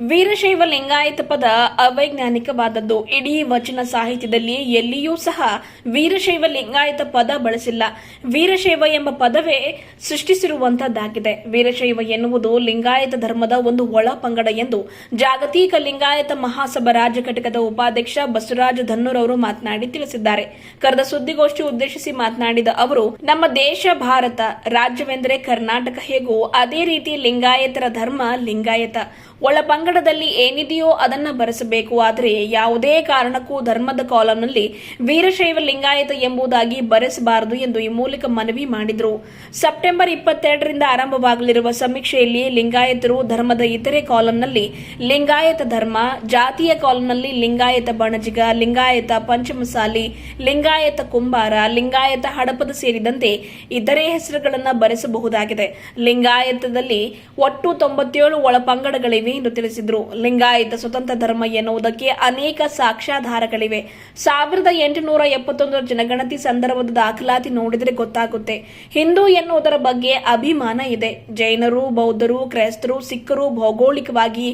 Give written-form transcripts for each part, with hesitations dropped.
ವೀರಶೈವ ಲಿಂಗಾಯತ ಪದ ಅವೈಜ್ಞಾನಿಕವಾದದ್ದು. ಇಡೀ ವಚನ ಸಾಹಿತ್ಯದಲ್ಲಿ ಎಲ್ಲಿಯೂ ಸಹ ವೀರಶೈವ ಲಿಂಗಾಯತ ಪದ ಬಳಸಿಲ್ಲ. ವೀರಶೈವ ಎಂಬ ಪದವೇ ಸೃಷ್ಟಿಸಿರುವಂತದ್ದಾಗಿದೆ. ವೀರಶೈವ ಎನ್ನುವುದು ಲಿಂಗಾಯತ ಧರ್ಮದ ಒಂದು ಒಳ ಪಂಗಡ ಎಂದು ಜಾಗತಿಕ ಲಿಂಗಾಯತ ಮಹಾಸಭಾ ರಾಜ್ಯ ಘಟಕದ ಉಪಾಧ್ಯಕ್ಷ ಬಸವರಾಜ ಧನ್ನೂರ್ ಅವರು ಮಾತನಾಡಿ ತಿಳಿಸಿದ್ದಾರೆ. ಕರೆದ ಸುದ್ದಿಗೋಷ್ಠಿ ಉದ್ದೇಶಿಸಿ ಮಾತನಾಡಿದ ಅವರು, ನಮ್ಮ ದೇಶ ಭಾರತ, ರಾಜ್ಯವೆಂದರೆ ಕರ್ನಾಟಕ ಹೇಗೂ ಅದೇ ರೀತಿ ಲಿಂಗಾಯತರ ಧರ್ಮ ಲಿಂಗಾಯತ. ಒಳ ಪಂಗಡದಲ್ಲಿ ಏನಿದೆಯೋ ಅದನ್ನ ಬರೆಸಬೇಕು. ಆದರೆ ಯಾವುದೇ ಕಾರಣಕ್ಕೂ ಧರ್ಮದ ಕಾಲಂನಲ್ಲಿ ವೀರಶೈವ ಲಿಂಗಾಯತ ಎಂಬುದಾಗಿ ಬರೆಸಬಾರದು ಎಂದು ಈ ಮೂಲಕ ಮನವಿ ಮಾಡಿದರು. ಸೆಪ್ಟೆಂಬರ್ 22ರಿಂದ ಆರಂಭವಾಗಲಿರುವ ಸಮೀಕ್ಷೆಯಲ್ಲಿ ಲಿಂಗಾಯತರು ಧರ್ಮದ ಇತರೆ ಕಾಲಂನಲ್ಲಿ ಲಿಂಗಾಯತ ಧರ್ಮ, ಜಾತಿಯ ಕಾಲಂನಲ್ಲಿ ಲಿಂಗಾಯತ ಬಣಜಿಗ, ಲಿಂಗಾಯತ ಪಂಚಮಸಾಲಿ, ಲಿಂಗಾಯತ ಕುಂಬಾರ, ಲಿಂಗಾಯತ ಹಡಪದ ಸೇರಿದಂತೆ ಇತರೆ ಹೆಸರುಗಳನ್ನು ಬರೆಸಬಹುದಾಗಿದೆ. ಲಿಂಗಾಯತದಲ್ಲಿ ಒಟ್ಟು 97 ಒಳ ಪಂಗಡಗಳಿವೆ ಎಂದು ತಿಳಿಸಿದರು. ಲಿಂಗಾಯತ ಸ್ವತಂತ್ರ ಧರ್ಮ ಎನ್ನುವುದಕ್ಕೆ ಅನೇಕ ಸಾಕ್ಷ್ಯಾಧಾರಗಳಿವೆ. 1871 ಜನಗಣತಿ ಸಂದರ್ಭದ ದಾಖಲಾತಿ ನೋಡಿದರೆ ಗೊತ್ತಾಗುತ್ತೆ. ಹಿಂದೂ ಎನ್ನುವುದರ ಬಗ್ಗೆ ಅಭಿಮಾನ ಇದೆ. ಜೈನರು, ಬೌದ್ಧರು, ಕ್ರೈಸ್ತರು, ಸಿಖ್ಖರು ಭೌಗೋಳಿಕವಾಗಿ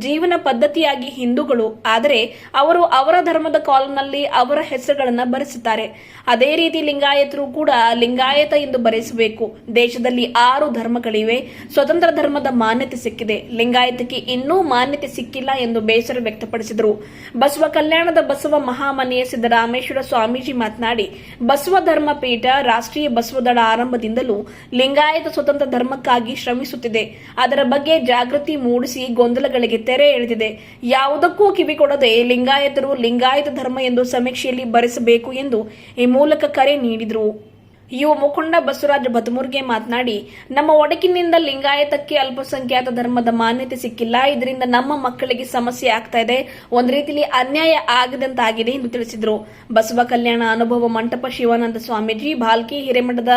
ಜೀವನ ಪದ್ಧತಿಯಾಗಿ ಹಿಂದೂಗಳು. ಆದರೆ ಅವರು ಅವರ ಧರ್ಮದ ಕಾಲಂನಲ್ಲಿ ಅವರ ಹೆಸರುಗಳನ್ನು ಬರೆಸುತ್ತಾರೆ. ಅದೇ ರೀತಿ ಲಿಂಗಾಯತರು ಕೂಡ ಲಿಂಗಾಯತ ಎಂದು ಬರೆಸಬೇಕು. ದೇಶದಲ್ಲಿ 6 ಧರ್ಮಗಳಿವೆ. ಸ್ವತಂತ್ರ ಧರ್ಮದ ಮಾನ್ಯತೆ ಸಿಕ್ಕಿದೆ. ಲಿಂಗಾಯತಕ್ಕೆ ಇನ್ನೂ ಮಾನ್ಯತೆ ಸಿಕ್ಕಿಲ್ಲ ಎಂದು ಬೇಸರ ವ್ಯಕ್ತಪಡಿಸಿದರು. ಬಸವ ಕಲ್ಯಾಣದ ಬಸವ ಮಹಾಮನೆಯ ಸಿದ್ದರಾಮೇಶ್ವರ ಸ್ವಾಮೀಜಿ ಮಾತನಾಡಿ, ಬಸವ ಧರ್ಮ ಪೀಠ ರಾಷ್ಟ್ರೀಯ ಬಸವದಳ ಆರಂಭದಿಂದಲೂ ಲಿಂಗಾಯತ ಸ್ವತಂತ್ರ ಧರ್ಮಕ್ಕಾಗಿ ಶ್ರಮಿಸುತ್ತಿದೆ. ಅದರ ಬಗ್ಗೆ ಜಾಗೃತಿ ಮೂಡಿಸಿ ಗೊಂದಲಗಳಿಗೆ ತೆರೆ ಎಳೆದಿದೆ. ಯಾವುದಕ್ಕೂ ಕಿವಿಕೊಡದೆ ಲಿಂಗಾಯತರು ಲಿಂಗಾಯತ ಧರ್ಮ ಎಂದು ಸಮೀಕ್ಷೆಯಲ್ಲಿ ಬರೆಸಬೇಕು ಎಂದು ಈ ಮೂಲಕ ಕರೆ ನೀಡಿದರು. ಯುವ ಮುಖಂಡ ಬಸವರಾಜ ಬತಮೂರ್ಗೆ ಮಾತನಾಡಿ, ನಮ್ಮ ಒಡಕಿನಿಂದ ಲಿಂಗಾಯತಕ್ಕೆ ಅಲ್ಪಸಂಖ್ಯಾತ ಧರ್ಮದ ಮಾನ್ಯತೆ ಸಿಕ್ಕಿಲ್ಲ. ಇದರಿಂದ ನಮ್ಮ ಮಕ್ಕಳಿಗೆ ಸಮಸ್ಯೆ ಆಗ್ತಾ ಇದೆ. ಒಂದು ರೀತಿಯಲ್ಲಿ ಅನ್ಯಾಯ ಆಗದಂತಾಗಿದೆ ಎಂದು ತಿಳಿಸಿದರು. ಬಸವ ಕಲ್ಯಾಣ ಅನುಭವ ಮಂಟಪ ಶಿವಾನಂದ ಸ್ವಾಮೀಜಿ, ಭಾಲ್ಕಿ ಹಿರೇಮಠದ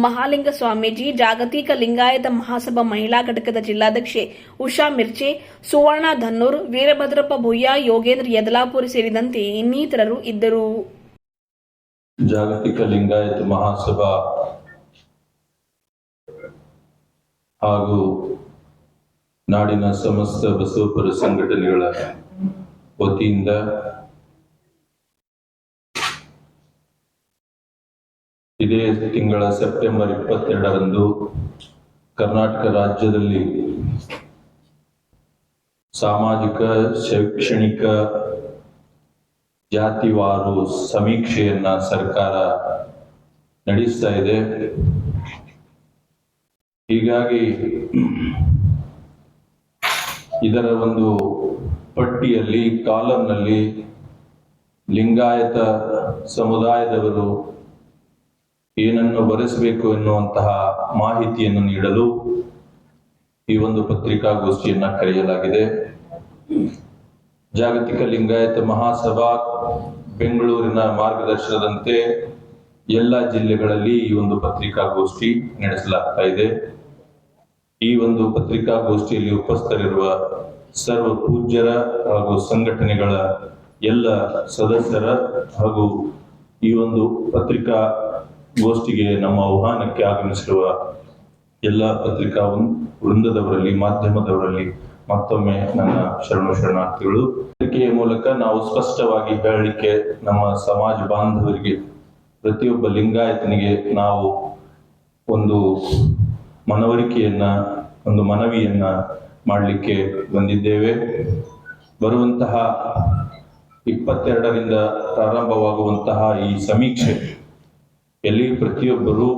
ಮಹಾಲಿಂಗ ಸ್ವಾಮೀಜಿ, ಜಾಗತಿಕ ಲಿಂಗಾಯತ ಮಹಾಸಭಾ ಮಹಿಳಾ ಘಟಕದ ಜಿಲ್ಲಾಧ್ಯಕ್ಷೆ ಉಷಾ ಮಿರ್ಚೆ, ಸುವರ್ಣ ಧನ್ನೂರ್, ವೀರಭದ್ರಪ್ಪ ಭುಯ್ಯ, ಯೋಗೇಂದ್ರ ಯದಲಾಪುರಿ ಸೇರಿದಂತೆ ಇನ್ನಿತರರು ಇದ್ದರು. ಜಾಗತಿಕ ಲಿಂಗಾಯತ ಮಹಾಸಭಾ ಹಾಗೂ ನಾಡಿನ ಸಮಸ್ತ ಬಸವಪರ ಸಂಘಟನೆಗಳ ವತಿಯಿಂದ ಇದೇ ತಿಂಗಳ ಸೆಪ್ಟೆಂಬರ್ 22ರಂದು ಕರ್ನಾಟಕ ರಾಜ್ಯದಲ್ಲಿ ಸಾಮಾಜಿಕ, ಶೈಕ್ಷಣಿಕ, ಜಾತಿವಾರು ಸಮೀಕ್ಷೆಯನ್ನ ಸರ್ಕಾರ ನಡೆಸ್ತಾ ಇದೆ. ಹೀಗಾಗಿ ಇದರ ಒಂದು ಪಟ್ಟಿಯಲ್ಲಿ ಕಾಲಂನಲ್ಲಿ ಲಿಂಗಾಯತ ಸಮುದಾಯದವರು ಏನನ್ನು ಬರೆಸಬೇಕು ಎನ್ನುವಂತಹ ಮಾಹಿತಿಯನ್ನು ನೀಡಲು ಈ ಒಂದು ಪತ್ರಿಕಾಗೋಷ್ಠಿಯನ್ನ ಕರೆಯಲಾಗಿದೆ. ಜಾಗತಿಕ ಲಿಂಗಾಯತ ಮಹಾಸಭಾ ಬೆಂಗಳೂರಿನ ಮಾರ್ಗದರ್ಶನದಂತೆ ಎಲ್ಲ ಜಿಲ್ಲೆಗಳಲ್ಲಿ ಈ ಒಂದು ಪತ್ರಿಕಾಗೋಷ್ಠಿ ನಡೆಸಲಾಗ್ತಾ ಇದೆ. ಈ ಒಂದು ಪತ್ರಿಕಾಗೋಷ್ಠಿಯಲ್ಲಿ ಉಪಸ್ಥಿತರಿರುವ ಸರ್ವ ಪೂಜ್ಯರ ಹಾಗೂ ಸಂಘಟನೆಗಳ ಎಲ್ಲ ಸದಸ್ಯರ ಹಾಗೂ ಈ ಒಂದು ಪತ್ರಿಕಾಗೋಷ್ಠಿಗೆ ನಮ್ಮ ಆಹ್ವಾನಕ್ಕೆ ಆಗಮಿಸಿರುವ ಎಲ್ಲ ಪತ್ರಿಕಾ ವೃಂದದವರಲ್ಲಿ, ಮಾಧ್ಯಮದವರಲ್ಲಿ ಮತ್ತೊಮ್ಮೆ ನನ್ನ ಶರಣಾರ್ಥಿಗಳು. ಪತ್ರಿಕೆಯ ಮೂಲಕ ನಾವು ಸ್ಪಷ್ಟವಾಗಿ ಹೇಳಲಿಕ್ಕೆ ನಮ್ಮ ಸಮಾಜ ಬಾಂಧವರಿಗೆ, ಪ್ರತಿಯೊಬ್ಬ ಲಿಂಗಾಯತನಿಗೆ ನಾವು ಒಂದು ಮನವಿಯನ್ನ ಮಾಡಲಿಕ್ಕೆ ಬಂದಿದ್ದೇವೆ. ಬರುವಂತಹ 22ರಿಂದ ಪ್ರಾರಂಭವಾಗುವಂತಹ ಈ ಸಮೀಕ್ಷೆ ಎಲ್ಲಿ ಪ್ರತಿಯೊಬ್ಬರು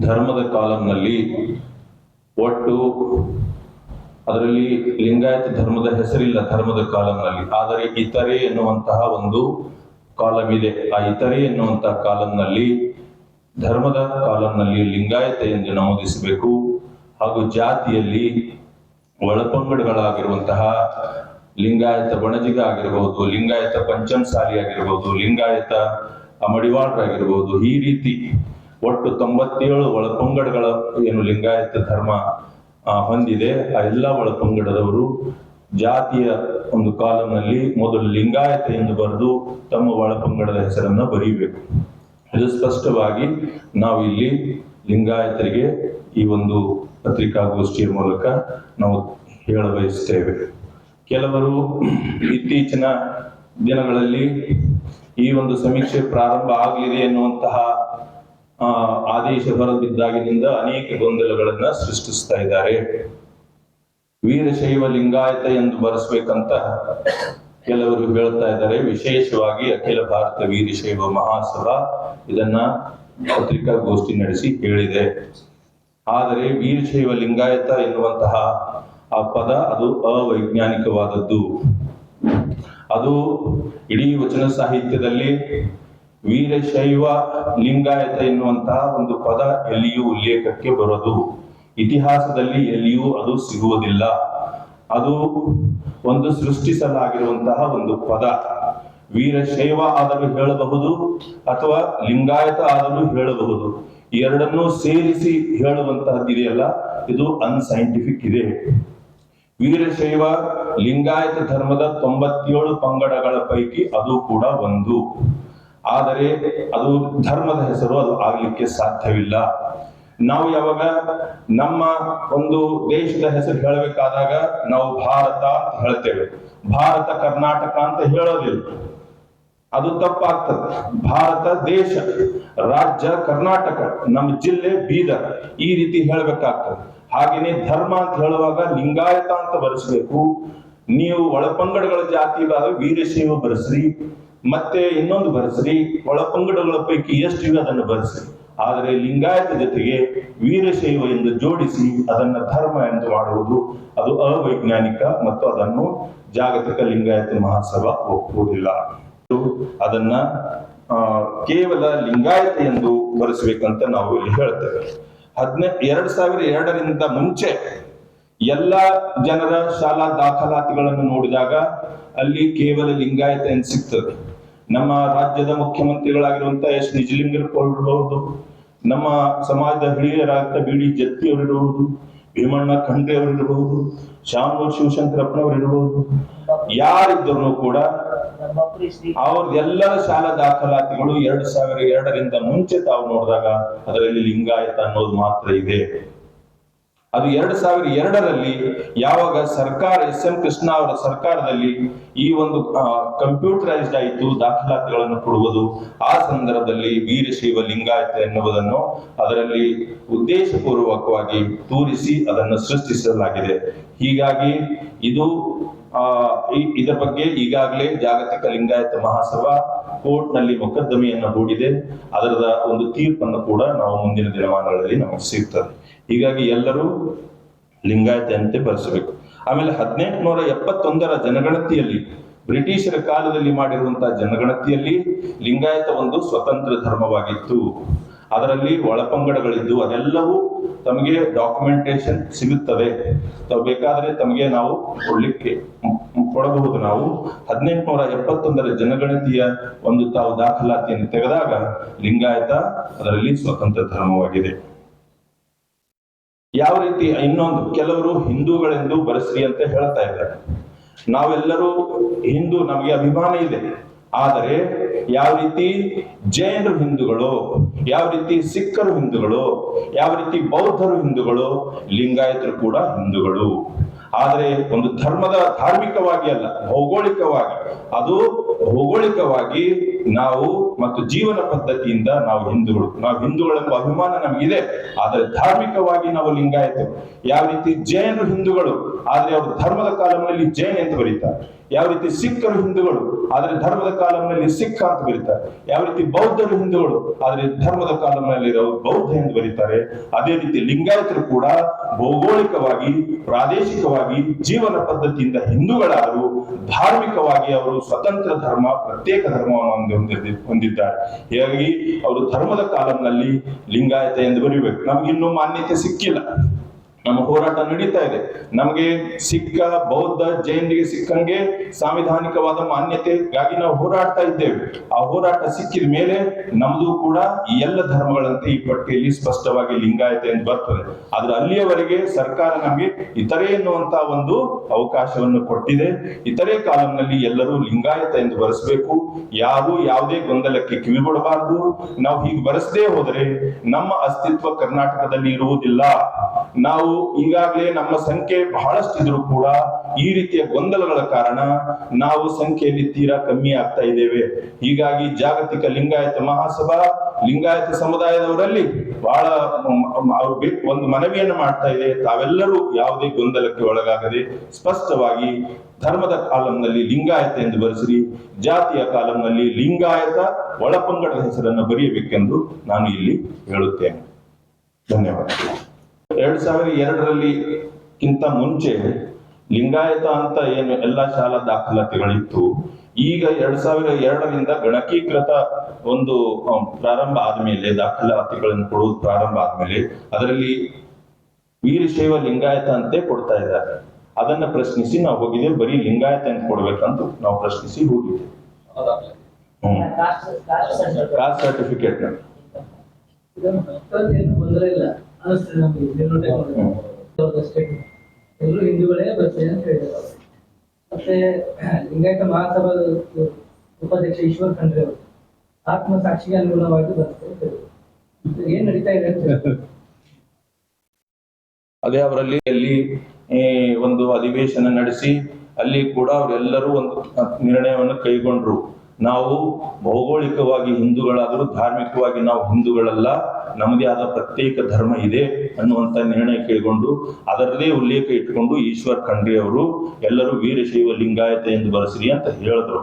ಧರ್ಮದ ಕಾಲಂನಲ್ಲಿ ಒಟ್ಟು ಅದರಲ್ಲಿ ಲಿಂಗಾಯತ ಧರ್ಮದ ಹೆಸರಿಲ್ಲ ಧರ್ಮದ ಕಾಲಂನಲ್ಲಿ, ಆದರೆ ಇತರೆ ಎನ್ನುವಂತಹ ಒಂದು ಕಾಲಂ ಇದೆ. ಆ ಇತರೆ ಎನ್ನುವಂತಹ ಕಾಲಂನಲ್ಲಿ ಧರ್ಮದ ಕಾಲಂನಲ್ಲಿ ಲಿಂಗಾಯತ ಎಂದು ನಮೂದಿಸಬೇಕು. ಹಾಗೂ ಜಾತಿಯಲ್ಲಿ ಒಳಪಂಗಡಗಳಾಗಿರುವಂತಹ ಲಿಂಗಾಯತ ಬಣಜಿಗ ಆಗಿರಬಹುದು, ಲಿಂಗಾಯತ ಪಂಚಮಸಾಲಿ ಆಗಿರಬಹುದು, ಲಿಂಗಾಯತ ಮಡಿವಾಳರಾಗಿರಬಹುದು, ಈ ರೀತಿ ಒಟ್ಟು 97 ಒಳಪಂಗಡಗಳ ಏನು ಲಿಂಗಾಯತ ಧರ್ಮ ಹೊಂದಿದೆ. ಆ ಎಲ್ಲ ಒಳಪಂಗಡದವರು ಜಾತಿಯ ಒಂದು ಕಾಲಂನಲ್ಲಿ ಮೊದಲು ಲಿಂಗಾಯತ ಎಂದು ಬರೆದು ತಮ್ಮ ಒಳಪಂಗಡದ ಹೆಸರನ್ನ ಬರೀಬೇಕು. ಇದು ಸ್ಪಷ್ಟವಾಗಿ ನಾವು ಇಲ್ಲಿ ಲಿಂಗಾಯತರಿಗೆ ಈ ಒಂದು ಪತ್ರಿಕಾಗೋಷ್ಠಿಯ ಮೂಲಕ ನಾವು ಹೇಳಬಯಸ್ತೇವೆ. ಕೆಲವರು ಇತ್ತೀಚಿನ ದಿನಗಳಲ್ಲಿ ಈ ಒಂದು ಸಮೀಕ್ಷೆ ಪ್ರಾರಂಭ ಆಗಲಿದೆ ಎನ್ನುವಂತಹ ಆದೇಶ ಹೊರಬಿದ್ದಾಗಿನಿಂದ ಅನೇಕ ಗೊಂದಲಗಳನ್ನ ಸೃಷ್ಟಿಸ್ತಾ ಇದ್ದಾರೆ. ವೀರಶೈವ ಲಿಂಗಾಯತ ಎಂದು ಬರೆಸ್ಬೇಕಂತ ಕೆಲವರು ಹೇಳ್ತಾ ಇದ್ದಾರೆ. ವಿಶೇಷವಾಗಿ ಅಖಿಲ ಭಾರತ ವೀರಶೈವ ಮಹಾಸಭಾ ಇದನ್ನ ಪತ್ರಿಕಾಗೋಷ್ಠಿ ನಡೆಸಿ ಹೇಳಿದೆ. ಆದರೆ ವೀರಶೈವ ಲಿಂಗಾಯತ ಎನ್ನುವಂತಹ ಆ ಪದ ಅದು ಅವೈಜ್ಞಾನಿಕವಾದದ್ದು. ಅದು ಇಡೀ ವಚನ ಸಾಹಿತ್ಯದಲ್ಲಿ ವೀರಶೈವ ಲಿಂಗಾಯತ ಎನ್ನುವಂತಹ ಒಂದು ಪದ ಎಲ್ಲಿಯೂ ಉಲ್ಲೇಖಕ್ಕೆ ಬರೋದು, ಇತಿಹಾಸದಲ್ಲಿ ಎಲ್ಲಿಯೂ ಅದು ಸಿಗುವುದಿಲ್ಲ. ಅದು ಒಂದು ಸೃಷ್ಟಿಸಲಾಗಿರುವಂತಹ ಒಂದು ಪದ. ವೀರಶೈವ ಆದರೂ ಹೇಳಬಹುದು ಅಥವಾ ಲಿಂಗಾಯತ ಆದರೂ ಹೇಳಬಹುದು. ಎರಡನ್ನೂ ಸೇರಿಸಿ ಹೇಳುವಂತಹದ್ದಿದೆಯಲ್ಲ, ಇದು ಅನ್ಸೈಂಟಿಫಿಕ್ ಇದೆ. ವೀರಶೈವ ಲಿಂಗಾಯತ ಧರ್ಮದ 97 ಪಂಗಡಗಳ ಪೈಕಿ ಅದು ಕೂಡ ಒಂದು. ಆದರೆ ಅದು ಧರ್ಮದ ಹೆಸರು, ಅದು ಆಗ್ಲಿಕ್ಕೆ ಸಾಧ್ಯವಿಲ್ಲ. ನಾವು ಯಾವಾಗ ನಮ್ಮ ಒಂದು ದೇಶದ ಹೆಸರು ಹೇಳಬೇಕಾದಾಗ ನಾವು ಭಾರತ ಅಂತ ಹೇಳ್ತೇವೆ, ಭಾರತ ಕರ್ನಾಟಕ ಅಂತ ಹೇಳೋದಿಲ್ಲ, ಅದು ತಪ್ಪಾಗ್ತದೆ. ಭಾರತ ದೇಶ, ರಾಜ್ಯ ಕರ್ನಾಟಕ, ನಮ್ಮ ಜಿಲ್ಲೆ ಬೀದರ್, ಈ ರೀತಿ ಹೇಳ್ಬೇಕಾಗ್ತದೆ. ಹಾಗೇನೆ ಧರ್ಮ ಅಂತ ಹೇಳುವಾಗ ಲಿಂಗಾಯತ ಅಂತ ಬರೆಸ್ಬೇಕು. ನೀವು ಒಳಪಂಗಡಗಳ ಜಾತಿ ವೀರಶೈವ ಬರೆಸ್ರಿ, ಮತ್ತೆ ಇನ್ನೊಂದು ಬರೆಸ್ರಿ, ಒಳಪಂಗಡಗಳ ಪೈಕಿ ಎಷ್ಟಿವೆ ಅದನ್ನು ಬರೆಸ್ರಿ. ಆದರೆ ಲಿಂಗಾಯತ ಜೊತೆಗೆ ವೀರಶೈವ ಎಂದು ಜೋಡಿಸಿ ಅದನ್ನ ಧರ್ಮ ಎಂದು ಮಾಡುವುದು ಅದು ಅವೈಜ್ಞಾನಿಕ ಮತ್ತು ಅದನ್ನು ಜಾಗತಿಕ ಲಿಂಗಾಯತ ಮಹಾಸಭಾ ಒಪ್ಪುವುದಿಲ್ಲ. ಅದನ್ನ ಕೇವಲ ಲಿಂಗಾಯತ ಎಂದು ಬರೆಸಬೇಕಂತ ನಾವು ಇಲ್ಲಿ ಹೇಳ್ತೇವೆ. 2002ರಿಂದ ಮುಂಚೆ ಎಲ್ಲ ಜನರ ಶಾಲಾ ದಾಖಲಾತಿಗಳನ್ನು ನೋಡಿದಾಗ ಅಲ್ಲಿ ಕೇವಲ ಲಿಂಗಾಯತ ಎಂದು ಸಿಗ್ತದೆ. ನಮ್ಮ ರಾಜ್ಯದ ಮುಖ್ಯಮಂತ್ರಿಗಳಾಗಿರುವಂತಹ ಎಸ್ ನಿಜಲಿಂಗರವರು, ನಮ್ಮ ಸಮಾಜದ ಹಿರಿಯರಾದ ಬಿ.ಡಿ. ಜತ್ತಿ ಅವರಿರಬಹುದು, ಭೀಮಣ್ಣ ಖಂಡ್ರೆ ಅವರಿರಬಹುದು, ಶಾಮನೂರು ಶಿವಶಂಕರಪ್ಪನವರಿರಬಹುದು, ಯಾರಿದ್ದರೂ ಕೂಡ ಅವ್ರದ್ದೆಲ್ಲರ ಶಾಲಾ ದಾಖಲಾತಿಗಳು 2002ರಿಂದ ಮುಂಚೆ ತಾವು ನೋಡಿದಾಗ ಅದರಲ್ಲಿ ಲಿಂಗಾಯತ ಅನ್ನೋದು ಮಾತ್ರ ಇದೆ. ಅದು 2002ರಲ್ಲಿ ಯಾವಾಗ ಸರ್ಕಾರ ಎಸ್.ಎಂ. ಕೃಷ್ಣ ಅವರ ಸರ್ಕಾರದಲ್ಲಿ ಈ ಒಂದು ಕಂಪ್ಯೂಟರೈಸ್ಡ್ ಆಯಿತು ದಾಖಲಾತಿಗಳನ್ನು ಕೊಡುವುದು, ಆ ಸಂದರ್ಭದಲ್ಲಿ ವೀರಶೈವ ಲಿಂಗಾಯತ ಎನ್ನುವುದನ್ನು ಅದರಲ್ಲಿ ಉದ್ದೇಶಪೂರ್ವಕವಾಗಿ ತೋರಿಸಿ ಅದನ್ನು ಸೃಷ್ಟಿಸಲಾಗಿದೆ. ಹೀಗಾಗಿ ಇದು ಇದರ ಬಗ್ಗೆ ಈಗಾಗಲೇ ಜಾಗತಿಕ ಲಿಂಗಾಯತ ಮಹಾಸಭಾ ಕೋರ್ಟ್ ನಲ್ಲಿ ಮೊಕದ್ದಮೆಯನ್ನು ಹೂಡಿದೆ. ಅದರ ಒಂದು ತೀರ್ಪನ್ನು ಕೂಡ ನಾವು ಮುಂದಿನ ದಿನಮಾನಗಳಲ್ಲಿ ನಮಗೆ ಸಿಗ್ತದೆ. ಹೀಗಾಗಿ ಎಲ್ಲರೂ ಲಿಂಗಾಯತ ಅಂತೆ ಬರೆಸಬೇಕು. ಆಮೇಲೆ 1871ರ ಜನಗಣತಿಯಲ್ಲಿ, ಬ್ರಿಟಿಷರ ಕಾಲದಲ್ಲಿ ಮಾಡಿರುವಂತಹ ಜನಗಣತಿಯಲ್ಲಿ ಲಿಂಗಾಯತ ಒಂದು ಸ್ವತಂತ್ರ ಧರ್ಮವಾಗಿತ್ತು. ಅದರಲ್ಲಿ ಒಳಪಂಗಡಗಳಿದ್ದು ಅದೆಲ್ಲವೂ ತಮಗೆ ಡಾಕ್ಯುಮೆಂಟೇಶನ್ ಸಿಗುತ್ತದೆ. ತಾವು ಬೇಕಾದ್ರೆ ತಮಗೆ ನಾವು ಕೊಡಬಹುದು. ನಾವು 1871ರ ಜನಗಣತಿಯ ಒಂದು ತಾವು ದಾಖಲಾತಿಯನ್ನು ತೆಗೆದಾಗ ಲಿಂಗಾಯತ ಅದರಲ್ಲಿ ಸ್ವತಂತ್ರ ಧರ್ಮವಾಗಿದೆ. ಯಾವ ರೀತಿ ಇನ್ನೊಂದು ಕೆಲವರು ಹಿಂದೂಗಳೆಂದು ಬರೆಸ್ರಿ ಅಂತ ಹೇಳ್ತಾ ಇದ್ದಾರೆ. ನಾವೆಲ್ಲರೂ ಹಿಂದೂ, ನಮಗೆ ಅಭಿಮಾನ ಇದೆ. ಆದರೆ ಯಾವ ರೀತಿ ಜೈನರು ಹಿಂದೂಗಳು, ಯಾವ ರೀತಿ ಸಿಖ್ಖರು ಹಿಂದೂಗಳು, ಯಾವ ರೀತಿ ಬೌದ್ಧರು ಹಿಂದೂಗಳು, ಲಿಂಗಾಯತರು ಕೂಡ ಹಿಂದೂಗಳು. ಆದರೆ ಒಂದು ಧರ್ಮದ ಧಾರ್ಮಿಕವಾಗಿ ಅಲ್ಲ, ಭೌಗೋಳಿಕವಾಗಿ. ಅದು ಭೌಗೋಳಿಕವಾಗಿ ನಾವು ಮತ್ತು ಜೀವನ ಪದ್ಧತಿಯಿಂದ ನಾವು ಹಿಂದೂಗಳೆಂಬ ಅಭಿಮಾನ ನಮಗಿದೆ. ಆದರೆ ಧಾರ್ಮಿಕವಾಗಿ ನಾವು ಲಿಂಗಾಯತರು. ಯಾವ ರೀತಿ ಜೈನರು ಹಿಂದೂಗಳು, ಆದ್ರೆ ಅವರು ಧರ್ಮದ ಕಾಲಂನಲ್ಲಿ ಜೈನ್ ಅಂತ ಬರೀತಾರೆ. ಯಾವ ರೀತಿ ಸಿಖ್ಖರು ಹಿಂದೂಗಳು, ಆದ್ರೆ ಧರ್ಮದ ಕಾಲಂನಲ್ಲಿ ಸಿಖ್ ಅಂತ ಬರೀತಾರೆ. ಯಾವ ರೀತಿ ಬೌದ್ಧರು ಹಿಂದೂಗಳು, ಆದ್ರೆ ಧರ್ಮದ ಕಾಲಂನಲ್ಲಿ ಬೌದ್ಧ ಎಂದು ಬರೀತಾರೆ. ಅದೇ ರೀತಿ ಲಿಂಗಾಯತರು ಕೂಡ ಭೌಗೋಳಿಕವಾಗಿ, ಪ್ರಾದೇಶಿಕವಾಗಿ, ಜೀವನ ಪದ್ಧತಿಯಿಂದ ಹಿಂದೂಗಳಾದರೂ ಧಾರ್ಮಿಕವಾಗಿ ಅವರು ಸ್ವತಂತ್ರ ಧರ್ಮ, ಪ್ರತ್ಯೇಕ ಧರ್ಮವನ್ನು ಹೊಂದಿದ್ದಾರೆ. ಹೀಗಾಗಿ ಅವರು ಧರ್ಮದ ಕಾಲಂನಲ್ಲಿ ಲಿಂಗಾಯತ ಎಂದು ಬರೀಬೇಕು. ನಮಗಿನ್ನೂ ಮಾನ್ಯತೆ ಸಿಕ್ಕಿಲ್ಲ. ನಮ್ಮ ಹೋರಾಟ ನಡೀತಾ ಇದೆ. ನಮಗೆ ಸಿಕ್ಕ, ಬೌದ್ಧ, ಜೈನರಿಗೆ ಸಿಕ್ಕಂಗೆ ಸಾಂವಿಧಾನಿಕವಾದ ಮಾನ್ಯತೆಗಾಗಿ ನಾವು ಹೋರಾಡ್ತಾ ಇದ್ದೇವೆ. ಆ ಹೋರಾಟ ಸಿಕ್ಕಿದ ಮೇಲೆ ನಮ್ದು ಕೂಡ ಈ ಎಲ್ಲ ಧರ್ಮಗಳಂತೆ ಈ ಪಟ್ಟಿಯಲ್ಲಿ ಸ್ಪಷ್ಟವಾಗಿ ಲಿಂಗಾಯತ ಎಂದು ಬರ್ತದೆ. ಆದ್ರೆ ಅಲ್ಲಿಯವರೆಗೆ ಸರ್ಕಾರ ನಮಗೆ ಇತರೆ ಎನ್ನುವಂತ ಒಂದು ಅವಕಾಶವನ್ನು ಕೊಟ್ಟಿದೆ. ಇತರೆ ಕಾಲಂನಲ್ಲಿ ಎಲ್ಲರೂ ಲಿಂಗಾಯತ ಎಂದು ಬರೆಸಬೇಕು. ಯಾರು ಯಾವುದೇ ಗೊಂದಲಕ್ಕೆ ಕಿವಿಗೊಡಬಾರದು. ನಾವು ಹೀಗೆ ಬರೆಸದೇ ಹೋದರೆ ನಮ್ಮ ಅಸ್ತಿತ್ವ ಕರ್ನಾಟಕದಲ್ಲಿ ಇರುವುದಿಲ್ಲ. ನಾವು ಈಗಾಗಲೇ ನಮ್ಮ ಸಂಖ್ಯೆ ಬಹಳಷ್ಟಿದ್ರು ಕೂಡ ಈ ರೀತಿಯ ಗೊಂದಲಗಳ ಕಾರಣ ನಾವು ಸಂಖ್ಯೆಯಲ್ಲಿ ತೀರಾ ಕಮ್ಮಿ ಆಗ್ತಾ ಇದ್ದೇವೆ. ಹೀಗಾಗಿ ಜಾಗತಿಕ ಲಿಂಗಾಯತ ಮಹಾಸಭಾ ಲಿಂಗಾಯತ ಸಮುದಾಯದವರಲ್ಲಿ ಬಹಳ ಅವ್ರು ಒಂದು ಮನವಿಯನ್ನು ಮಾಡ್ತಾ ಇದೆ. ತಾವೆಲ್ಲರೂ ಯಾವುದೇ ಗೊಂದಲಕ್ಕೆ ಒಳಗಾಗದೆ ಸ್ಪಷ್ಟವಾಗಿ ಧರ್ಮದ ಕಾಲಂನಲ್ಲಿ ಲಿಂಗಾಯತ ಎಂದು ಬರೆಸಿರಿ, ಜಾತಿಯ ಕಾಲಂನಲ್ಲಿ ಲಿಂಗಾಯತ ಒಳಪಂಗಡದ ಹೆಸರನ್ನು ಬರೆಯಬೇಕೆಂದು ನಾನು ಇಲ್ಲಿ ಹೇಳುತ್ತೇನೆ. ಧನ್ಯವಾದ. 2002ರಲ್ಲಿ ಕಿಂತ ಮುಂಚೆ ಲಿಂಗಾಯತ ಅಂತ ಏನು ಎಲ್ಲಾ ಶಾಲಾ ದಾಖಲಾತಿಗಳಿತ್ತು, ಈಗ 2002ರಿಂದ ಗಣಕೀಕೃತ ಒಂದು ಪ್ರಾರಂಭ ಆದ್ಮೇಲೆ, ದಾಖಲಾತಿಗಳನ್ನು ಕೊಡುವುದು ಪ್ರಾರಂಭ ಆದ್ಮೇಲೆ ಅದರಲ್ಲಿ ವೀರಶೈವ ಲಿಂಗಾಯತ ಅಂತೆ ಕೊಡ್ತಾ ಇದ್ದಾರೆ. ಅದನ್ನ ಪ್ರಶ್ನಿಸಿ ನಾವು ಹೋಗಿದ್ದೇವೆ. ಬರೀ ಲಿಂಗಾಯತ ಅಂತ ಕೊಡ್ಬೇಕಂತ ನಾವು ಪ್ರಶ್ನಿಸಿ ಹೋಗಿದ್ದೇವೆ. ಕಾಸ್ಟ್ ಸರ್ಟಿಫಿಕೇಟ್ ಎಲ್ಲರೂ ಹಿಂದೂಗಳೇ ಬರ್ತಾರೆ ಅಂತ ಹೇಳಿದ್ದಾರೆ. ಮತ್ತೆ ಲಿಂಗಾಯತ ಮಹಾಸಭಾ ಉಪಾಧ್ಯಕ್ಷ ಈಶ್ವರ್ ಖಂಡ್ರೆ ಅವರು ಆತ್ಮಸಾಕ್ಷಿಗೆ ಅನುಗುಣವಾಗಿ ಬರ್ತದೆ. ಏನ್ ನಡೀತಾ ಇದೆ ಅಂತ ಅದೇ ಅವರಲ್ಲಿ ಒಂದು ಅಧಿವೇಶನ ನಡೆಸಿ ಅಲ್ಲಿ ಕೂಡ ಅವರೆಲ್ಲರೂ ಒಂದು ನಿರ್ಣಯವನ್ನು ಕೈಗೊಂಡ್ರು. ನಾವು ಭೌಗೋಳಿಕವಾಗಿ ಹಿಂದೂಗಳಾದರೂ ಧಾರ್ಮಿಕವಾಗಿ ನಾವು ಹಿಂದೂಗಳಲ್ಲ, ನಮ್ಮದೇ ಆದ ಪ್ರತ್ಯೇಕ ಧರ್ಮ ಇದೆ ಅನ್ನುವಂತ ನಿರ್ಣಯ ಕೈಗೊಂಡು ಅದರದೇ ಉಲ್ಲೇಖ ಇಟ್ಕೊಂಡು ಈಶ್ವರ್ ಖಂಡ್ರೆ ಅವರು ಎಲ್ಲರೂ ವೀರಶೈವ ಲಿಂಗಾಯತ ಎಂದು ಬರೆಸಿರಿ ಅಂತ ಹೇಳಿದ್ರು.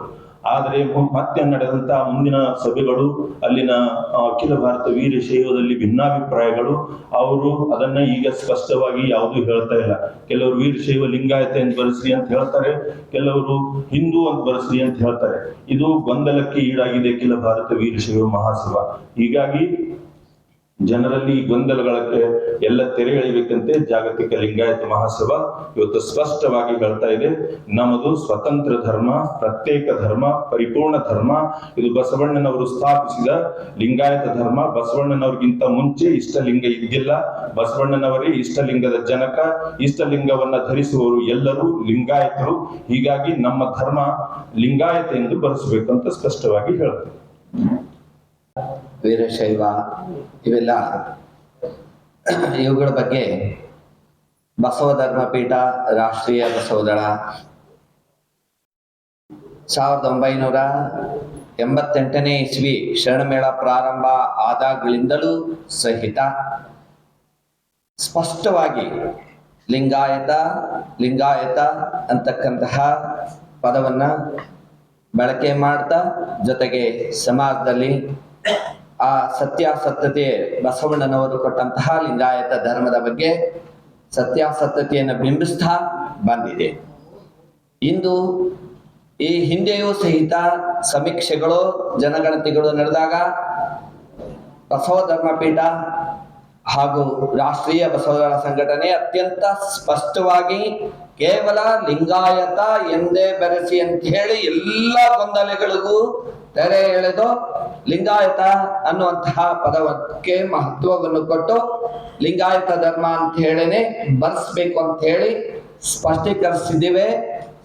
ಆದರೆ ಮತ್ತೆ ನಡೆದಂತ ಮುಂದಿನ ಸಭೆಗಳು, ಅಲ್ಲಿನ ಅಖಿಲ ಭಾರತ ವೀರಶೈವದಲ್ಲಿ ಭಿನ್ನಾಭಿಪ್ರಾಯಗಳು, ಅವರು ಅದನ್ನ ಈಗ ಸ್ಪಷ್ಟವಾಗಿ ಯಾವುದೂ ಹೇಳ್ತಾ ಇಲ್ಲ. ಕೆಲವರು ವೀರಶೈವ ಲಿಂಗಾಯತ ಎಂದು ಬರೆಸ್ರಿ ಅಂತ ಹೇಳ್ತಾರೆ, ಕೆಲವರು ಹಿಂದೂ ಅಂತ ಬರೆಸ್ರಿ ಅಂತ ಹೇಳ್ತಾರೆ. ಇದು ಗೊಂದಲಕ್ಕೆ ಈಡಾಗಿದೆ ಅಖಿಲ ಭಾರತ ವೀರಶೈವ ಮಹಾಸಭಾ. ಹೀಗಾಗಿ ಜನರಲ್ಲಿ ಈ ಗೊಂದಲಗಳಿಗೆ ಎಲ್ಲ ತೆರೆ ಎಳಿಬೇಕಂತೆ ಜಾಗತಿಕ ಲಿಂಗಾಯತ ಮಹಾಸಭಾ ಇವತ್ತು ಸ್ಪಷ್ಟವಾಗಿ ಹೇಳ್ತಾ ಇದೆ, ನಮ್ಮದು ಸ್ವತಂತ್ರ ಧರ್ಮ, ಪ್ರತ್ಯೇಕ ಧರ್ಮ, ಪರಿಪೂರ್ಣ ಧರ್ಮ. ಇದು ಬಸವಣ್ಣನವರು ಸ್ಥಾಪಿಸಿದ ಲಿಂಗಾಯತ ಧರ್ಮ. ಬಸವಣ್ಣನವ್ರಿಗಿಂತ ಮುಂಚೆ ಇಷ್ಟಲಿಂಗ ಇದ್ದಿಲ್ಲ. ಬಸವಣ್ಣನವರೇ ಇಷ್ಟಲಿಂಗದ ಜನಕ. ಇಷ್ಟಲಿಂಗವನ್ನ ಧರಿಸುವವರು ಎಲ್ಲರೂ ಲಿಂಗಾಯತರು. ಹೀಗಾಗಿ ನಮ್ಮ ಧರ್ಮ ಲಿಂಗಾಯತ ಎಂದು ಬರೆಸಬೇಕಂತ ಸ್ಪಷ್ಟವಾಗಿ ಹೇಳ್ತಾರೆ. ವೀರಶೈವ ಇವೆಲ್ಲ ಇವುಗಳ ಬಗ್ಗೆ ಬಸವ ಧರ್ಮ ಪೀಠ, ರಾಷ್ಟ್ರೀಯ ಬಸವದಳ 1988ನೇ ಇಸ್ವಿ ಶರಣಮೇಳ ಪ್ರಾರಂಭ ಆದಾಗಳಿಂದಲೂ ಸಹಿತ ಸ್ಪಷ್ಟವಾಗಿ ಲಿಂಗಾಯತ ಅಂತಕ್ಕಂತಹ ಪದವನ್ನ ಬಳಕೆ ಮಾಡ್ತಾ, ಜೊತೆಗೆ ಸಮಾಜದಲ್ಲಿ ಆ ಸತ್ಯಾಸತ್ಯತೆ ಬಸವಣ್ಣನವರು ಕೊಟ್ಟಂತಹ ಲಿಂಗಾಯತ ಧರ್ಮದ ಬಗ್ಗೆ ಸತ್ಯಾಸತ್ಯತೆಯನ್ನು ಬಿಂಬಿಸ್ತಾ ಬಂದಿದೆ. ಇಂದು ಈ ಹಿಂದೆಯೂ ಸಹಿತ ಸಮೀಕ್ಷೆಗಳು, ಜನಗಣತಿಗಳು ನಡೆದಾಗ ಬಸವ ಧರ್ಮಪೀಠ ಹಾಗೂ ರಾಷ್ಟ್ರೀಯ ಬಸವದಳ ಸಂಘಟನೆ ಅತ್ಯಂತ ಸ್ಪಷ್ಟವಾಗಿ ಕೇವಲ ಲಿಂಗಾಯತ ಎಂದೇ ಬೆರೆಸಿ ಅಂತ ಹೇಳಿ ಎಲ್ಲ ಗೊಂದಲಗಳಿಗೂ ತೆರೆ ಎಳೆದು ಲಿಂಗಾಯತ ಅನ್ನುವಂತಹ ಪದಕ್ಕೆ ಮಹತ್ವವನ್ನು ಕೊಟ್ಟು ಲಿಂಗಾಯತ ಧರ್ಮ ಅಂತ ಹೇಳಿನೇ ಬರ್ಸ್ಬೇಕು ಅಂತ ಹೇಳಿ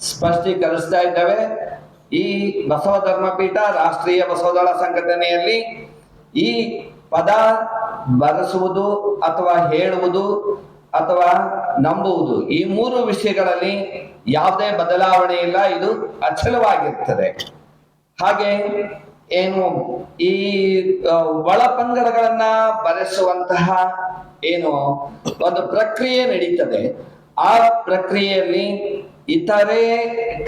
ಸ್ಪಷ್ಟೀಕರಿಸ್ತಾ ಇದ್ದೇವೆ. ಈ ಬಸವ ಧರ್ಮಪೀಠ, ರಾಷ್ಟ್ರೀಯ ಬಸವದಳ ಸಂಘಟನೆಯಲ್ಲಿ ಈ ಪದ ಬರೆಸುವುದು ಅಥವಾ ಹೇಳುವುದು ಅಥವಾ ನಂಬುವುದು, ಈ ಮೂರು ವಿಷಯಗಳಲ್ಲಿ ಯಾವುದೇ ಬದಲಾವಣೆ ಇಲ್ಲ. ಇದು ಅಚಲವಾಗಿರ್ತದೆ. ಹಾಗೆ ಏನು ಈ ಒಳಪಂಗಡಗಳನ್ನ ಬರೆಸುವಂತಹ ಏನು ಒಂದು ಪ್ರಕ್ರಿಯೆ ನಡೀತದೆ, ಆ ಪ್ರಕ್ರಿಯೆಯಲ್ಲಿ ಇತರೆ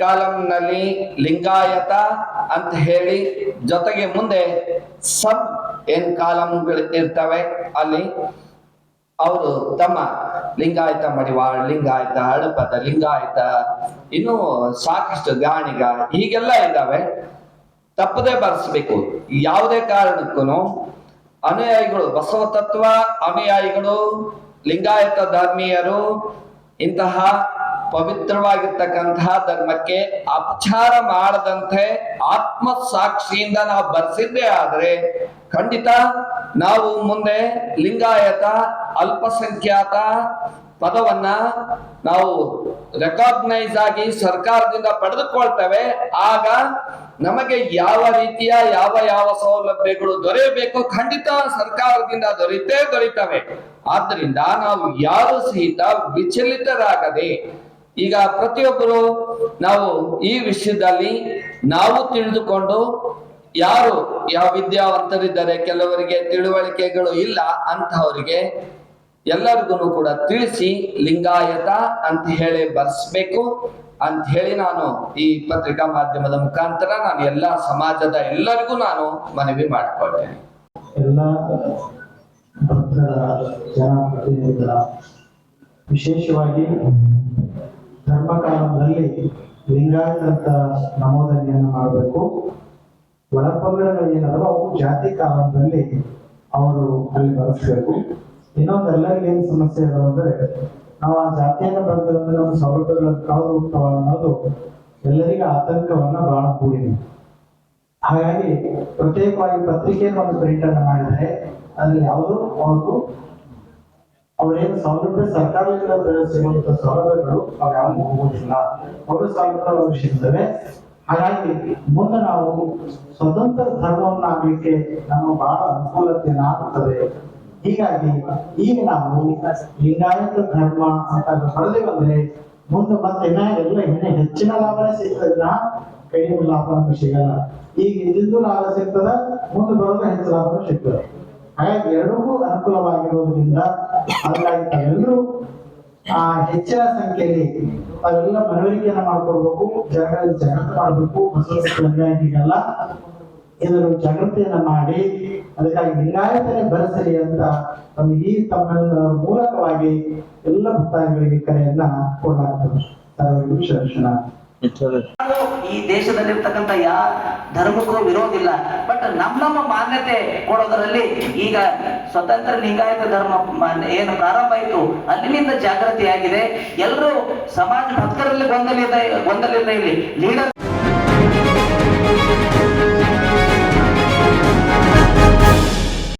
ಕಾಲಂನಲ್ಲಿ ಲಿಂಗಾಯತ ಅಂತ ಹೇಳಿ, ಜೊತೆಗೆ ಮುಂದೆ ಸಬ್ ಏನ್ ಕಾಲಂಗಳು ಇರ್ತವೆ, ಅಲ್ಲಿ ಅವರು ತಮ್ಮ ಲಿಂಗಾಯತ ಮಡಿವಾಳ, ಲಿಂಗಾಯತ ಹಳಪದ, ಲಿಂಗಾಯತ ಇನ್ನು ಸಾಕಷ್ಟು ಗಾಣಿಗ ಹೀಗೆಲ್ಲ ಇದ್ದಾವೆ. ತಪ್ಪದೇ ಬರೆಸ್ಬೇಕು. ಯಾವುದೇ ಕಾರಣಕ್ಕೂ ಅನುಯಾಯಿಗಳು, ಬಸವ ತತ್ವ ಅನುಯಾಯಿಗಳು, ಲಿಂಗಾಯತ ಧರ್ಮೀಯರು ಇಂತಹ ಪವಿತ್ರವಾಗಿರ್ತಕ್ಕಂತಹ ಧರ್ಮಕ್ಕೆ ಅಪಚಾರ ಮಾಡದಂತೆ ಆತ್ಮ ಸಾಕ್ಷಿಯಿಂದ ನಾವು ಬರ್ಸಿದ್ದೇ ಆದ್ರೆ ಖಂಡಿತ ನಾವು ಮುಂದೆ ಲಿಂಗಾಯತ ಅಲ್ಪಸಂಖ್ಯಾತ ಪದವನ್ನ ನಾವು ರೆಕಾಗ್ನೈಸ್ ಆಗಿ ಸರ್ಕಾರದಿಂದ ಪಡೆದುಕೊಳ್ತೇವೆ. ಆಗ ನಮಗೆ ಯಾವ ರೀತಿಯ ಯಾವ ಸೌಲಭ್ಯಗಳು ದೊರೆಯಬೇಕು ಖಂಡಿತ ಸರ್ಕಾರದಿಂದ ದೊರೀತವೆ. ಆದ್ದರಿಂದ ನಾವು ಯಾರು ಸಹಿತ ವಿಚಲಿತರಾಗದೆ ಈಗ ಪ್ರತಿಯೊಬ್ಬರು ನಾವು ಈ ವಿಷಯದಲ್ಲಿ ನಾವು ತಿಳಿದುಕೊಂಡು ಯಾರು ಯಾವ ವಿದ್ಯಾವಂತರಿದ್ದಾರೆ, ಕೆಲವರಿಗೆ ತಿಳುವಳಿಕೆಗಳು ಇಲ್ಲ ಅಂತಹವರಿಗೆ ಎಲ್ಲರಿಗೂ ಕೂಡ ತಿಳಿಸಿ ಲಿಂಗಾಯತ ಅಂತ ಹೇಳಿ ಬರ್ಸ್ಬೇಕು ಅಂತ ಹೇಳಿ ನಾನು ಈ ಪತ್ರಿಕಾ ಮಾಧ್ಯಮದ ಮುಖಾಂತರ ನಾನು ಎಲ್ಲ ಸಮಾಜದ ಎಲ್ಲರಿಗೂ ನಾನು ಮನವಿ ಮಾಡಿಕೊಳ್ತೇನೆ. ಎಲ್ಲ ಭಕ್ತರ ಜನಪ್ರತಿನಿಧಿಗಳ ವಿಶೇಷವಾಗಿ ಧರ್ಮಕಾಲದಲ್ಲಿ ಲಿಂಗಾಯತ ಅಂತ ನಮೂದನೆಯನ್ನು ಮಾಡಬೇಕು. ಒಳಪಂಗಡಗಳು ಏನದವ ಅವು ಜಾತಿ ಕಾಲದಲ್ಲಿ ಅವರು ಅಲ್ಲಿ ಬರೆಸ್ಬೇಕು. ಇನ್ನೊಂದು ಎಲ್ಲರಿಗೂ ಏನು ಸಮಸ್ಯೆ ಇದಾವೆ ಅಂದ್ರೆ ನಾವು ಆ ಜಾತಿಯನ್ನು ಬರೆದ್ರೆ ನಮ್ಮ ಸೌಲಭ್ಯಗಳನ್ನು ಕಳೆದು ಹೋಗ್ತಾವ ಅನ್ನೋದು ಎಲ್ಲರಿಗೂ ಆತಂಕವನ್ನ ಬಹಳ ಕೂಡಿದೆ. ಹಾಗಾಗಿ ಪ್ರತ್ಯೇಕವಾಗಿ ಪತ್ರಿಕೆಯನ್ನು ಒಂದು ಪ್ರಿಂಟ್ ಅನ್ನು ಮಾಡಿದರೆ ಅದ್ರಲ್ಲಿ ಯಾವುದೋ ಅವ್ರೇನು ಸೌಲಭ್ಯ ಸರ್ಕಾರದಿಂದ ಸಿಗುವಂತ ಸೌಲಭ್ಯಗಳು ಅವ್ರು ಯಾವಾಗ ಹೋಗುವುದಿಲ್ಲ, ಅವರು ಸೌಲಭ್ಯಗಳು ಸಿಗ್ತವೆ. ಹಾಗಾಗಿ ಮುಂದೆ ನಾವು ಸ್ವತಂತ್ರ ಧರ್ಮವನ್ನು ಆಗ್ಲಿಕ್ಕೆ ನಮಗೆ ಬಹಳ ಅನುಕೂಲತೆಯನ್ನು ಆಗ್ತದೆ. ಹೀಗಾಗಿ ಈಗ ನಾವು ಲಿಂಗಾಯತ ಧರ್ಮ ಅಂತ ಪಡೆದೇ ಬಂದ್ರೆ ಮುಂದೆ ಮತ್ತೆ ಎಲ್ಲ ಹೆಚ್ಚಿನ ಲಾಭನೇ ಸಿಗ್ತದ, ಕಡಿಮೆ ಲಾಭನೂ ಸಿಗಲ್ಲ. ಈಗ ಇದ್ದಿದ್ದು ಲಾಭ ಸಿಗ್ತದ, ಮುಂದೆ ಬರೋದು ಹೆಚ್ಚು ಲಾಭನೂ ಸಿಗ್ತದೆ. ಹಾಗಾಗಿ ಎರಡಕ್ಕೂ ಅನುಕೂಲವಾಗಿರುವುದರಿಂದ ಹಾಗಾಗಿ ತಾವೆಲ್ಲರೂ ಹೆಚ್ಚಿನ ಸಂಖ್ಯೆಯಲ್ಲಿ ತಾವೆಲ್ಲ ಮನವರಿಕೆಯನ್ನ ಮಾಡ್ಕೊಡ್ಬೇಕು, ಜನಗಳಲ್ಲಿ ಜಾಗೃತಿ ಮಾಡಬೇಕು. ಲಿಂಗಾಯತಿಗೆಲ್ಲ ಇದರ ಜಾಗೃತಿಯನ್ನ ಮಾಡಿ ಅದಕ್ಕಾಗಿ ಲಿಂಗಾಯತನೇ ಬರೆಸಲಿ ಅಂತ ನಮಗೆ ಈ ತಮ್ಮ ಮೂಲಕವಾಗಿ ಎಲ್ಲ ಭಕ್ತಾದಿಗಳಿಗೆ ಕರೆಯನ್ನ ಕೊಡಲಾಗ್ತದೆ. ಸರ್ವರಿಗೂ ಶರಣ. ಈ ದೇಶದಲ್ಲಿರ್ತಕ್ಕಂಥ ಯಾವ ಧರ್ಮಕ್ಕೂ ವಿರೋಧಿಲ್ಲ. ಬಟ್ ನಮ್ಮ ಮಾನ್ಯತೆ ಕೊಡೋದರಲ್ಲಿ ಈಗ ಸ್ವತಂತ್ರ ಲಿಂಗಾಯತ ಧರ್ಮ ಏನು ಪ್ರಾರಂಭ ಆಯಿತು ಅಲ್ಲಿನಿಂದ ಜಾಗೃತಿ ಆಗಿದೆ. ಎಲ್ಲರೂ ಸಮಾಜ ಭಕ್ತರಲ್ಲಿ ಗೊಂದಲಿಲ್ಲ ಇಲ್ಲಿ ಲೀಡರ್